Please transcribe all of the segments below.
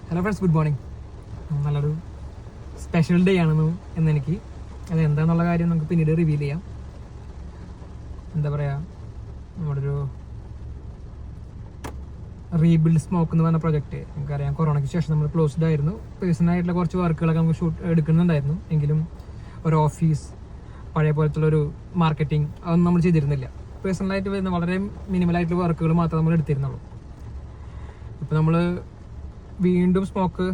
Hello friends, good morning. നല്ലൊരു special day ആണെന്ന് എന്നെനിക്ക്. അത് എന്താണെന്നുള്ള കാര്യം നമുക്ക് പിന്നീട് റിവീൽ ചെയ്യാം. എന്താ പറയുക, നമ്മുടെ ഒരു റീബിൽഡ് സ്മോക്ക് എന്ന് പറഞ്ഞ പ്രൊജക്റ്റ് നമുക്കറിയാം. കൊറോണയ്ക്ക് ശേഷം നമ്മൾ ക്ലോസ്ഡ് ആയിരുന്നു. പേഴ്സണലായിട്ടുള്ള കുറച്ച് വർക്കുകളൊക്കെ നമുക്ക് എടുക്കുന്നുണ്ടായിരുന്നു. എങ്കിലും ഒരു ഓഫീസ്, പഴയ പോലത്തുള്ളൊരു മാർക്കറ്റിംഗ് അതൊന്നും നമ്മൾ ചെയ്തിരുന്നില്ല. പേഴ്സണലായിട്ട് വരുന്ന വളരെ മിനിമലായിട്ടുള്ള വർക്കുകൾ മാത്രമേ നമ്മൾ എടുത്തിരുന്നുള്ളൂ. ഇപ്പോൾ നമ്മൾ വീണ്ടും സ്മോക്ക്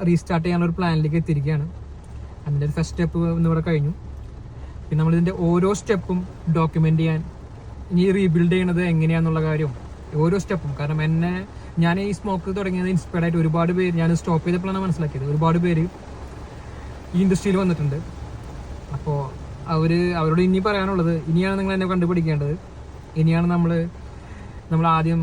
റീസ്റ്റാർട്ട് ചെയ്യാനുള്ള ഒരു പ്ലാനിലേക്ക് എത്തിയിരിക്കുകയാണ്. അതിൻ്റെ ഒരു ഫസ്റ്റ് സ്റ്റെപ്പ് എന്നിവിടെ കഴിഞ്ഞു. പിന്നെ നമ്മളിതിൻ്റെ ഓരോ സ്റ്റെപ്പും ഡോക്യുമെൻ്റ് ചെയ്യാൻ, ഇനി റീബിൽഡ് ചെയ്യണത് എങ്ങനെയാണെന്നുള്ള കാര്യം ഓരോ സ്റ്റെപ്പും. കാരണം ഞാൻ ഈ സ്മോക്ക് തുടങ്ങിയത് ഇൻസ്പയർഡ് ആയിട്ട് ഒരുപാട് പേര്, ഞാൻ സ്റ്റോപ്പ് ചെയ്തപ്പോഴാണ് മനസ്സിലാക്കിയത് ഒരുപാട് പേര് ഈ ഇൻഡസ്ട്രിയിൽ വന്നിട്ടുണ്ട്. അപ്പോൾ അവരോട് ഇനി പറയാനുള്ളത്, ഇനിയാണ് നിങ്ങൾ എന്നെ കണ്ടുപിടിക്കേണ്ടത്. ഇനിയാണ് നമ്മൾ ആദ്യം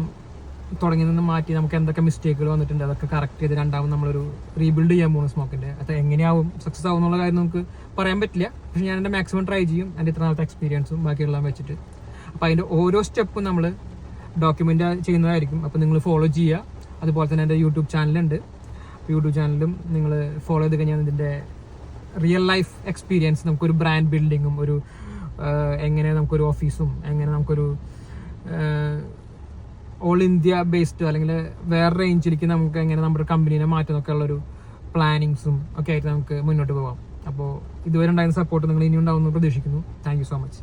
തുടങ്ങിയിൽ നിന്ന് മാറ്റി നമുക്ക് എന്തൊക്കെ മിസ്റ്റേക്കുകൾ വന്നിട്ടുണ്ട് അതൊക്കെ കറക്റ്റ് ചെയ്ത് രണ്ടാമത് നമ്മളൊരു റീബിൽഡ് ചെയ്യാൻ പോകുന്ന സ്മോക്കിൻ്റെ. അത് എങ്ങനെയാവും, സക്സസ് ആവും എന്നുള്ള കാര്യം നമുക്ക് പറയാൻ പറ്റില്ല. പക്ഷെ ഞാൻ എൻ്റെ മാക്സിമം ട്രൈ ചെയ്യും, എൻ്റെ ഇത്ര നാളത്തെ എക്സ്പീരിയൻസും ബാക്കിയെല്ലാം വെച്ചിട്ട്. അപ്പോൾ അതിൻ്റെ ഓരോ സ്റ്റെപ്പും നമ്മൾ ഡോക്യുമെൻ്റ് ചെയ്യുന്നതായിരിക്കും. അപ്പോൾ നിങ്ങൾ ഫോളോ ചെയ്യുക. അതുപോലെ തന്നെ എൻ്റെ യൂട്യൂബ് ചാനലുണ്ട്. യൂട്യൂബ് ചാനലും നിങ്ങൾ ഫോളോ ചെയ്ത് കഴിഞ്ഞാൽ ഇതിൻ്റെ റിയൽ ലൈഫ് എക്സ്പീരിയൻസ്, നമുക്കൊരു ബ്രാൻഡ് ബിൽഡിങ്ങും, ഒരു എങ്ങനെ നമുക്കൊരു ഓഫീസും, എങ്ങനെ നമുക്കൊരു ഓൾ ഇന്ത്യ ബേസ്ഡ് അല്ലെങ്കിൽ വേറെ റേഞ്ചിലേക്ക് നമുക്ക് എങ്ങനെ നമ്മുടെ കമ്പനീനെ മാറ്റുന്നൊക്കെ ഉള്ളൊരു പ്ലാനിങ്സും ഒക്കെ ആയിട്ട് നമുക്ക് മുന്നോട്ട് പോകാം. അപ്പോൾ ഇതുവരെ ഉണ്ടായിരുന്ന സപ്പോർട്ട് നിങ്ങൾ ഇനി ഉണ്ടാവുമെന്ന് പ്രതീക്ഷിക്കുന്നു. Thank you so much.